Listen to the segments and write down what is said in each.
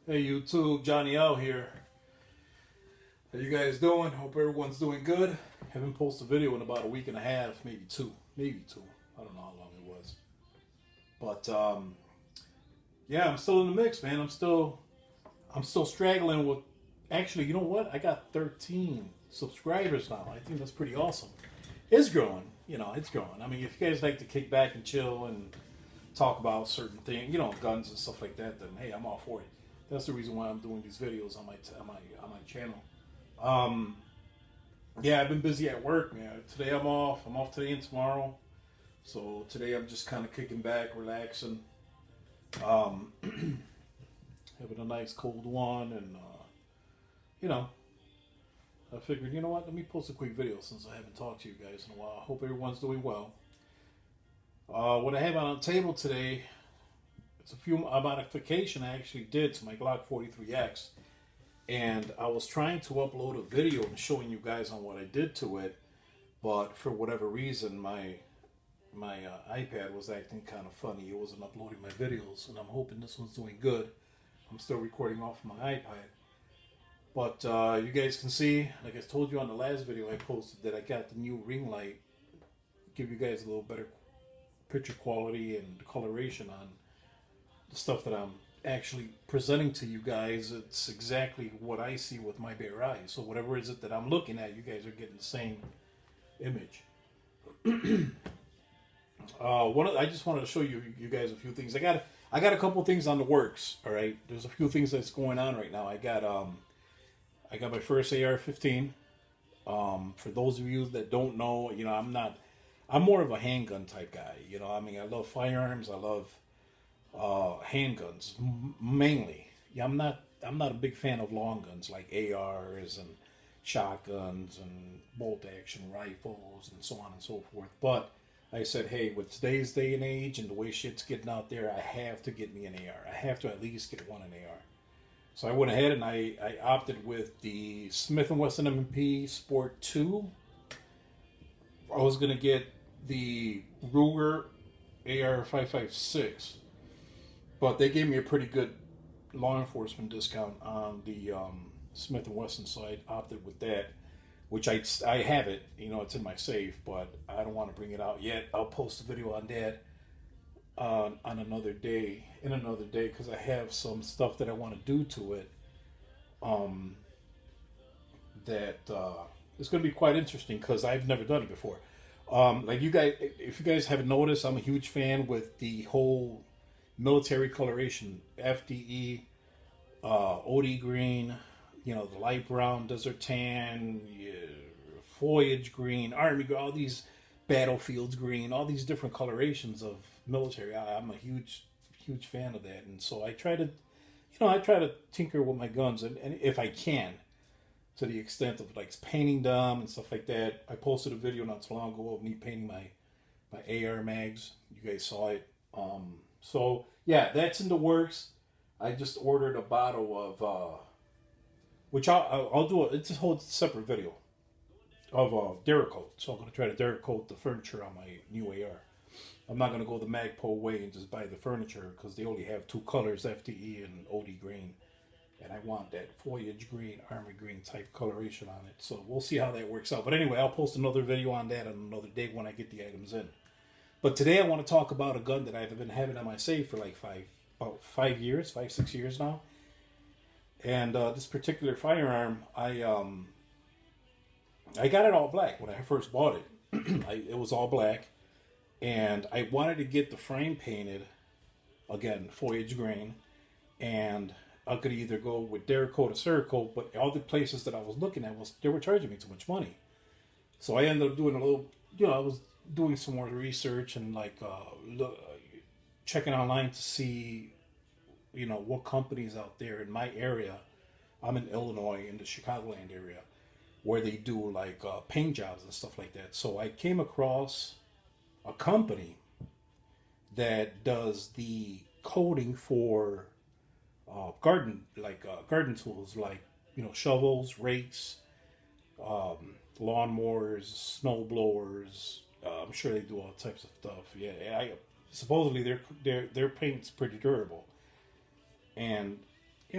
Hey YouTube, Johnny L here. How you guys doing? Hope everyone's doing good. Haven't posted a video in about a week and a half, maybe two. Maybe two. I don't know how long it was. But yeah, I'm still in the mix, man. I'm still struggling with actually, you know what? I got 13 subscribers now. I think that's pretty awesome. It's growing, it's growing. I mean, if you guys like to kick back and chill and talk about certain things, guns and stuff like that, then hey, I'm all for it. That's the reason why I'm doing these videos on my channel. Um, yeah, I've been busy at work, man. Today I'm off. I'm off today and tomorrow. So today I'm just kind of kicking back, relaxing, um, having a nice cold one, and you know, I figured, you know what? Let me post a quick video since I haven't talked to you guys in a while. I hope everyone's doing well. What I have on the table today, it's a few a modification I actually did to my Glock 43X, and I was trying to upload a video and showing you guys on what I did to it, but for whatever reason, my iPad was acting kind of funny. It wasn't uploading my videos, and I'm hoping this one's doing good. I'm still recording off my iPad. But you guys can see, like I told you on the last video I posted, that I got the new ring light. Give you guys a little better picture quality and coloration on the stuff that I'm actually presenting to you guys. It's exactly what I see with my bare eyes. So whatever is it that I'm looking at, you guys are getting the same image. I just wanted to show you guys a few things. I got a couple things on the works. All right, there's a few things that's going on right now. I got my first AR-15. For those of you that don't know, I'm more of a handgun type guy. I mean, I love firearms. I love handguns mainly. Yeah, I'm not a big fan of long guns like ARs and shotguns and bolt action rifles and so on and so forth. But I said, hey, with today's day and age and the way shit's getting out there, I have to get me an AR. I have to at least get an AR. So I went ahead and I opted with the Smith & Wesson M&P Sport 2. I was going to get the Ruger AR-556, but they gave me a pretty good law enforcement discount on the Smith & Wesson, so I opted with that, which I have it, it's in my safe, but I don't want to bring it out yet. I'll post a video on that on another day, because I have some stuff that I want to do to it that is going to be quite interesting because I've never done it before. Like you guys, if you guys haven't noticed, I'm a huge fan with the whole military coloration, FDE, OD green, the light brown, desert tan, foliage green, army green, all these battlefields green, all these different colorations of military. I'm a huge fan of that, and so I try to tinker with my guns, and if I can, to the extent of like painting them and stuff like that. I posted a video not too long ago of me painting my AR mags. You guys saw it. So yeah, that's in the works. I just ordered a bottle of which I'll do. It's a whole separate video of Duracoat. So I'm gonna try to Duracoat the furniture on my new AR. I'm not gonna go the Magpul way and just buy the furniture because they only have two colors, FDE and OD green, and I want that foliage green, army green type coloration on it. So we'll see how that works out. But anyway, I'll post another video on that on another day when I get the items in. But today I want to talk about a gun that I've been having on my safe for like about 6 years now. And this particular firearm, I got it all black when I first bought it. It was all black, and I wanted to get the frame painted again, foliage green, and I could either go with Duracoat or Cerakote, but all the places that I was looking at they were charging me too much money. So I ended up doing a little, I was doing some more research and like checking online to see, what companies out there in my area. I'm in Illinois, in the Chicagoland area, where they do like paint jobs and stuff like that. So I came across a company that does the coating for garden tools, like shovels, rakes, lawnmowers, snow blowers. I'm sure they do all types of stuff. Yeah, supposedly their paint's pretty durable, and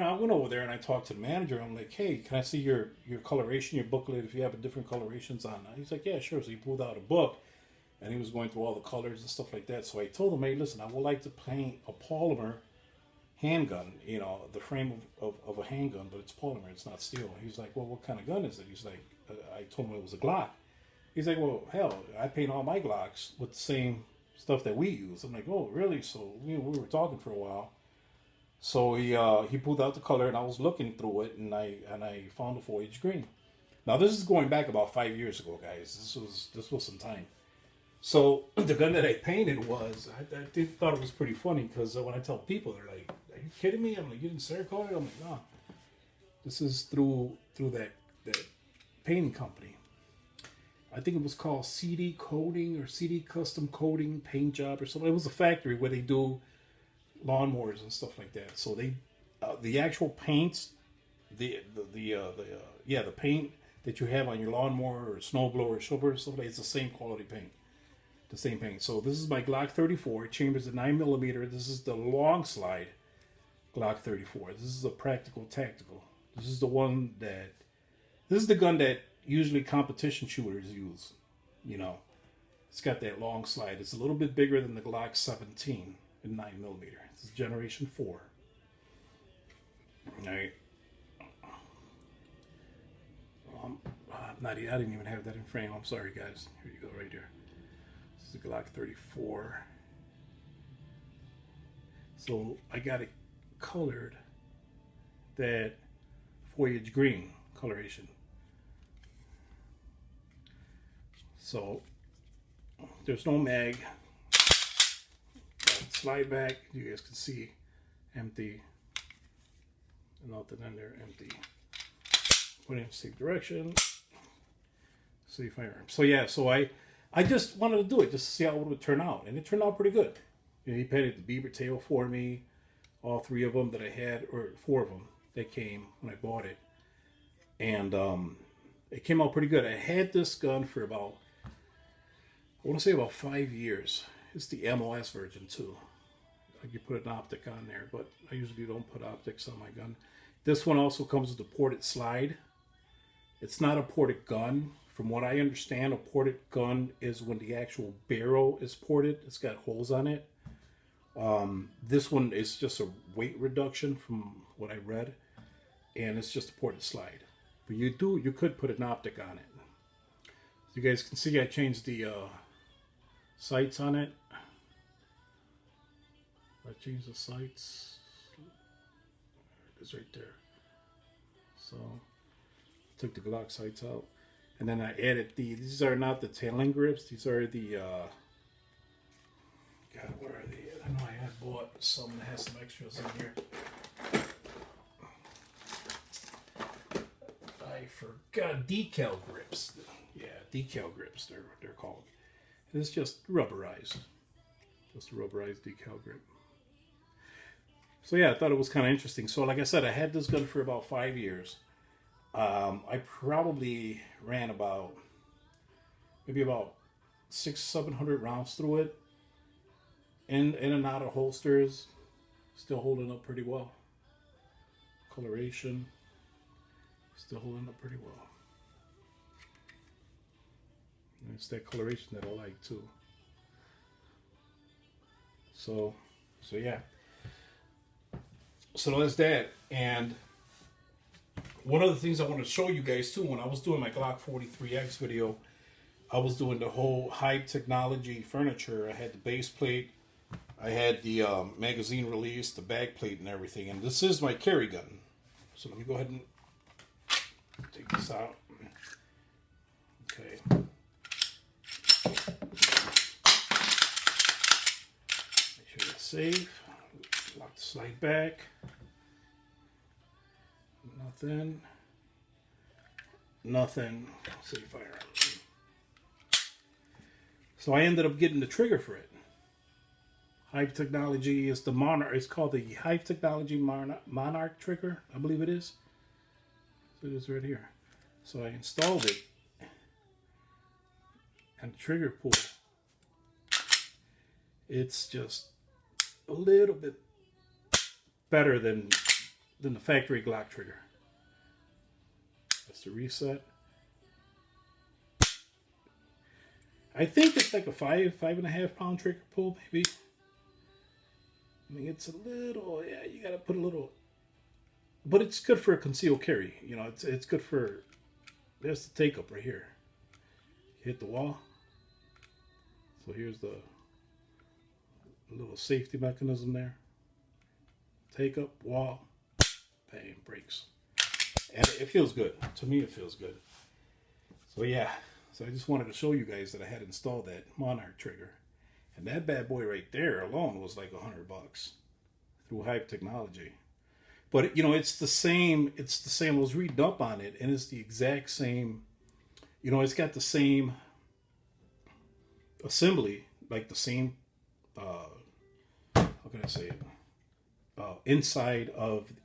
I went over there and I talked to the manager. I'm like, hey, can I see your coloration, your booklet, if you have different colorations on it? He's like, yeah, sure. So he pulled out a book and he was going through all the colors and stuff like that. So I told him, hey, listen, I would like to paint a polymer handgun, the frame of a handgun, but it's polymer, it's not steel. He's like, well, what kind of gun is it? He's like, I told him it was a Glock. He's like, well, hell, I paint all my Glocks with the same stuff that we use. I'm like, oh, really? So we were talking for a while. So he pulled out the color, and I was looking through it, and I found the foliage green. Now this is going back about 5 years ago, guys. This was some time. So the gun that I painted was, I thought it was pretty funny because when I tell people, they're like, "Are you kidding me?" I'm like, "You didn't Cerakote it?" I'm like, "No, this is through that painting company. I think it was called CD Coating or CD Custom Coating Paint Job or something. It was a factory where they do lawnmowers and stuff like that. So they, the actual paints, the paint that you have on your lawnmower or snowblower or snowblower or stuff like that, it's the same quality paint. The same paint. So this is my Glock 34. Chambers at 9mm. This is the long slide Glock 34. This is a practical tactical. This is the one that, this is the gun that usually competition shooters use. It's got that long slide. It's a little bit bigger than the Glock 17 in 9mm. This is generation 4. All right. I didn't even have that in frame. I'm sorry, guys. Here you go, right there. This is the Glock 34. So I got it colored that foliage green coloration. So there's no mag. Slide back, you guys can see empty. Nothing in there, empty. Put in safe direction. Safe firearm. So yeah, so I just wanted to do it just to see how it would turn out, and it turned out pretty good. He painted the beaver tail for me, all 3 of them that I had, or 4 of them that came when I bought it, and it came out pretty good. I had this gun for about, I want to say about 5 years. It's the MOS version too. You put an optic on there, but I usually don't put optics on my gun. This one also comes with a ported slide. It's not a ported gun. From what I understand, a ported gun is when the actual barrel is ported. It's got holes on it. This one is just a weight reduction from what I read, and it's just a ported slide. But you could put an optic on it. As you guys can see, I changed the sights on it. I changed the sights. It is right there. So took the Glock sights out, and then I added these are not the tailing grips. These are the God, where are they? I know I had bought some that has some extras in here. I forgot. Decal grips. Yeah, decal grips. They're called. And it's just rubberized. Just a rubberized decal grip. So yeah, I thought it was kind of interesting. So like I said, I had this gun for about 5 years. I probably ran maybe about 600-700 rounds through it. In and out of holsters. Still holding up pretty well. Coloration. Still holding up pretty well. And it's that coloration that I like too. So yeah. So that's that. And one of the things I want to show you guys too, when I was doing my Glock 43X video, I was doing the whole Hype Technology furniture. I had the base plate, I had the magazine release, the back plate and everything. And this is my carry gun. So let me go ahead and take this out. Okay. Make sure it's safe. Lock the slide back. Nothing. Safe firearm. So I ended up getting the trigger for it. Hype Technology is the Monarch. It's called the Hype Technology Monarch trigger. I believe it is. So it is right here. So I installed it. And the trigger pull. It's just a little bit better than than the factory Glock trigger. That's the reset. I think it's like a 5.5 pound trigger pull, maybe. I mean, it's a little, yeah, you gotta put a little, but it's good for a concealed carry. You know, it's good for, there's the take up right here. Hit the wall. So here's the little safety mechanism there. Take up, wall, bang, breaks. And it feels good. To me, it feels good. So yeah, so I just wanted to show you guys that I had installed that Monarch trigger. And that bad boy right there alone was like $100 through Hype Technology. But you know, it's the same. It's the same. I was reading up on it, and it's the exact same. You know, it's got the same assembly, like the same. How can I say it?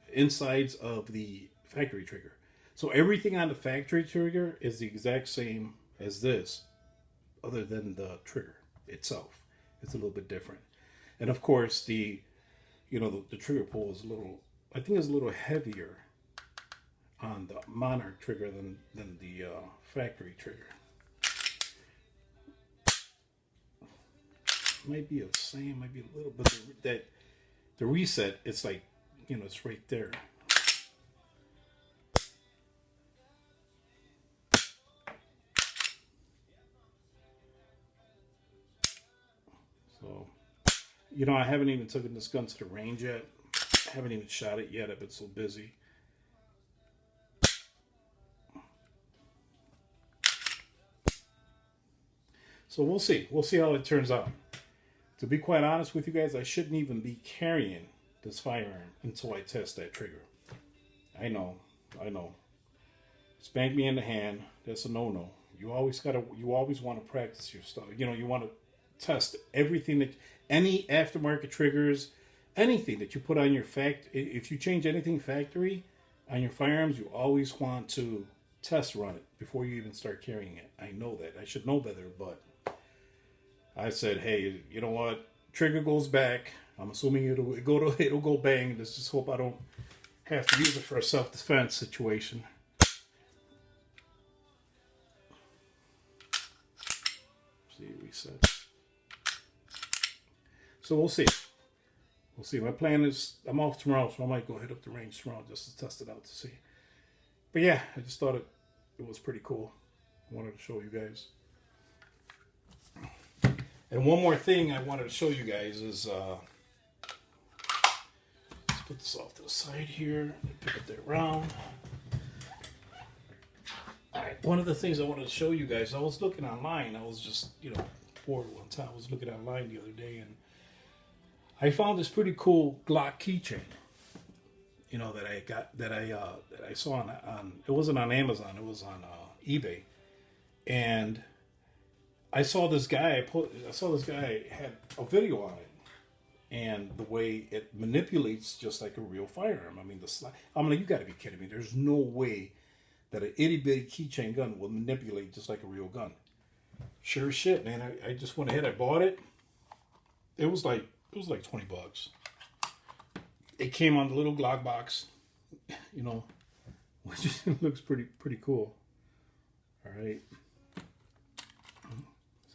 Insides of the factory trigger. So everything on the factory trigger is the exact same as this, other than the trigger itself. It's a little bit different. And of course, the trigger pull is a little, I think it's a little heavier on the Monarch trigger than the factory trigger. Might be the same, might be a little, but the reset, it's like, you know, it's right there. So, you know, I haven't even taken this gun to the range yet. I haven't even shot it yet. I've been so busy. So we'll see. We'll see how it turns out. To be quite honest with you guys, I shouldn't even be carrying this firearm until I test that trigger. I know. Spank me in the hand. That's a no-no. You always want to practice your stuff. You know, you want to test everything that, any aftermarket triggers, anything that you put on your if you change anything factory on your firearms, you always want to test run it before you even start carrying it. I know that. I should know better, but I said, hey, you know what? Trigger goes back. I'm assuming it'll go bang. Let's just hope I don't have to use it for a self-defense situation. See, reset. So we'll see. We'll see. My plan is, I'm off tomorrow, so I might go hit up the range tomorrow just to test it out to see. But yeah, I just thought it was pretty cool. I wanted to show you guys. And one more thing I wanted to show you guys is, let's put this off to the side here. Pick up that round. Alright, one of the things I wanted to show you guys, I was looking online. I was just, you know, bored one time. I was looking online the other day, and I found this pretty cool Glock keychain. You know, that I saw on it wasn't on Amazon, it was on eBay. And I saw this guy had a video on it, and the way it manipulates just like a real firearm. I mean, I'm like, you got to be kidding me. There's no way that an itty bitty keychain gun will manipulate just like a real gun. Sure as shit, man. I just went ahead. I bought it. It was like $20. It came on the little Glock box, you know, which looks pretty cool. All right.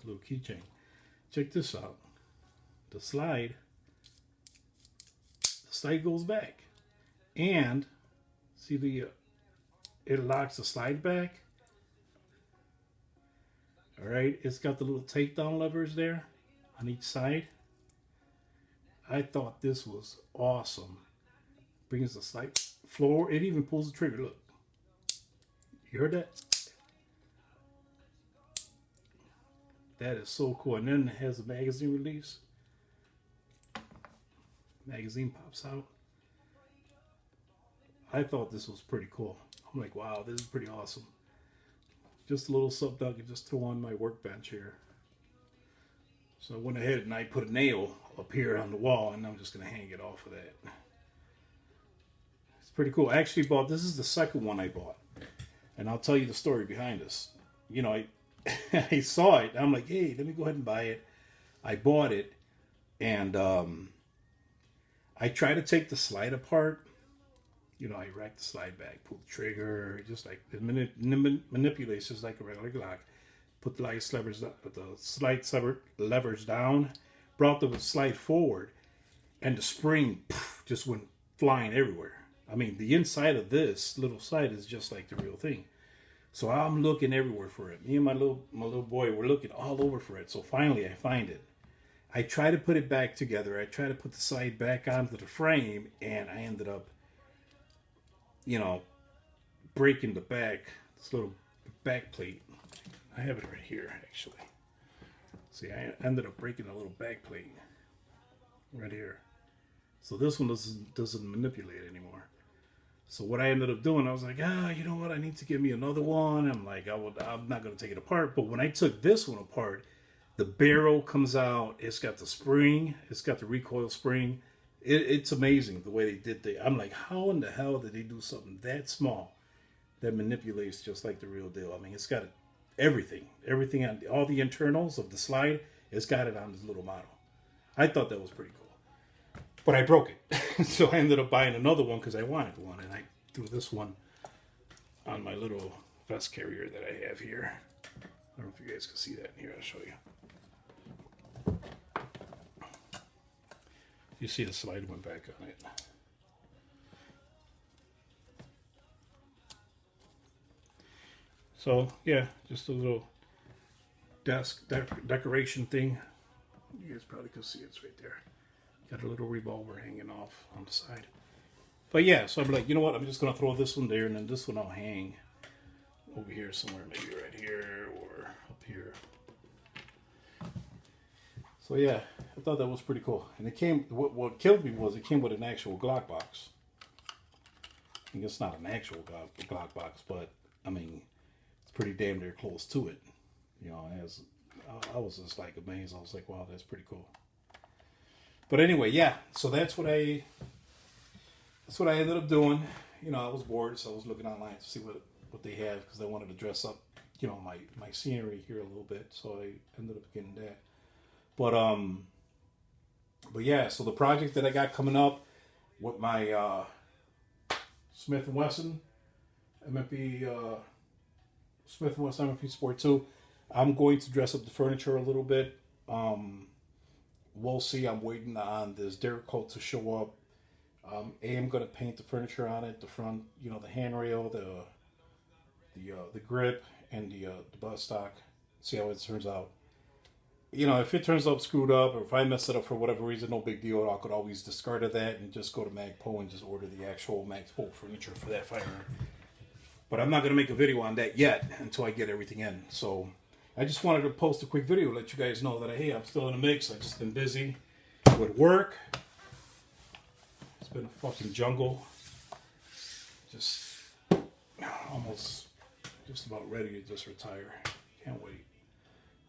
A little keychain. Check this out. The slide goes back, and see it locks the slide back. All right, it's got the little takedown levers there on each side. I thought this was awesome. Brings the slide floor. It even pulls the trigger. Look, you heard that? That is so cool. And then it has a magazine release. Magazine pops out. I thought this was pretty cool. I'm like, wow, this is pretty awesome. Just a little something I could just throw on my workbench here. So I went ahead and I put a nail up here on the wall, and I'm just going to hang it off of that. It's pretty cool. I actually bought, this is the second one I bought. And I'll tell you the story behind this. You know, I saw it. I'm like, hey, let me go ahead and buy it. I bought it, and I tried to take the slide apart, you know, I rack the slide back, pull the trigger, just like it manipulates just like a regular Glock. Put the slide levers down, brought the slide forward, and the spring just went flying everywhere. I mean, the inside of this little slide is just like the real thing. So I'm looking everywhere for it. Me and my little boy were looking all over for it. So finally, I find it. I try to put it back together. I try to put the slide back onto the frame, and I ended up, you know, breaking this little back plate. I have it right here, actually. See, I ended up breaking a little back plate right here. So this one doesn't manipulate anymore. So what I ended up doing, I was like, you know what? I need to get me another one. I'm like, I'm not going to take it apart. But when I took this one apart, the barrel comes out. It's got the spring. It's got the recoil spring. It's amazing the way they did that. I'm like, how in the hell did they do something that small that manipulates just like the real deal? I mean, it's got everything on all the internals of the slide. It's got it on this little model. I thought that was pretty cool. But I broke it. So I ended up buying another one because I wanted one. And I threw this one on my little vest carrier that I have here. I don't know if you guys can see that in here. I'll show you. You see the slide went back on it. So, yeah, just a little desk decoration thing. You guys probably can see it's right there. Got a little revolver hanging off on the side. But yeah, so I'm like, you know what? I'm just going to throw this one there, and then this one I'll hang over here somewhere, maybe right here or up here. So yeah, I thought that was pretty cool. And it came, what killed me was it came with an actual Glock box. I think it's not an actual Glock box, but I mean, it's pretty damn near close to it. You know, I was just like amazed. I was like, wow, that's pretty cool. But anyway, yeah, so that's what I ended up doing. You know, I was bored, so I was looking online to see what they have because I wanted to dress up, you know, my scenery here a little bit. So I ended up getting that. But yeah, so the project that I got coming up with my Smith & Wesson MFP Smith & Wesson MFP Sport 2, I'm going to dress up the furniture a little bit. We'll see. I'm waiting on this Derek coat to show up. I'm going to paint the furniture on it, the front, you know, the handrail, the grip, and the bus stock. See how it turns out. You know, if it turns out screwed up, or if I mess it up for whatever reason, no big deal. I could always discard of that and just go to Magpul and just order the actual Magpul furniture for that firearm. But I'm not going to make a video on that yet until I get everything in. So I just wanted to post a quick video, let you guys know that, hey, I'm still in the mix. I've just been busy with work. It's been a fucking jungle. Just almost just about ready to just retire. Can't wait.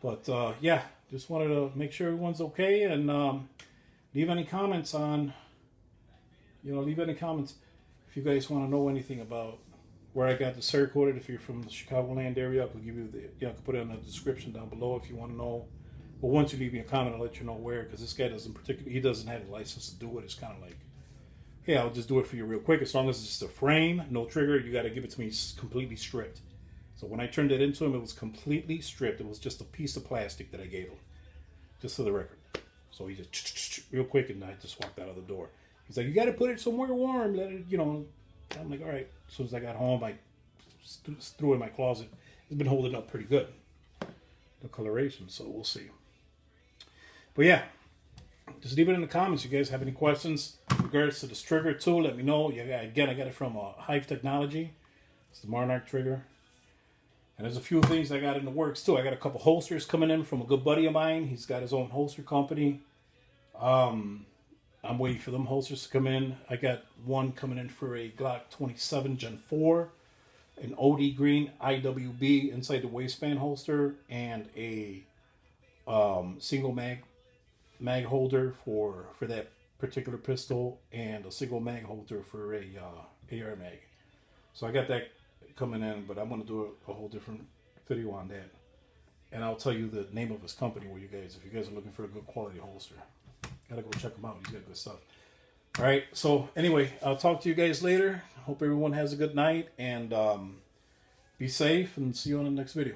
But yeah, just wanted to make sure everyone's okay and leave any comments on, leave any comments if you guys want to know anything about where I got the Cerakoted. If you're from the Chicagoland area, I can give you I can put it in the description down below if you want to know. But once you leave me a comment, I'll let you know where, because this guy he doesn't have a license to do it. It's kind of like, hey, I'll just do it for you real quick. As long as it's just a frame, no trigger, you got to give it to me completely stripped. So when I turned it into him, it was completely stripped. It was just a piece of plastic that I gave him, just for the record. So he just real quick, and I just walked out of the door. He's like, you got to put it somewhere warm. Let it, I'm like, all right. As soon as I got home, I threw it in my closet. It's been holding up pretty good, the coloration. So we'll see. But yeah, just leave it in the comments. You guys have any questions in regards to this trigger too? Let me know. Yeah, again, I got it from Hive Technology. It's the Monarch trigger. And there's a few things I got in the works too. I got a couple holsters coming in from a good buddy of mine. He's got his own holster company. I'm waiting for them holsters to come in. I got one coming in for a Glock 27 Gen 4, an OD green IWB inside the waistband holster, and a single mag holder for that particular pistol, and a single mag holder for a AR mag. So I got that coming in, but I'm going to do a whole different video on that. And I'll tell you the name of his company if you guys are looking for a good quality holster. Gotta go check him out. He's got good stuff. All right. So anyway, I'll talk to you guys later. Hope everyone has a good night, and be safe, and see you on the next video.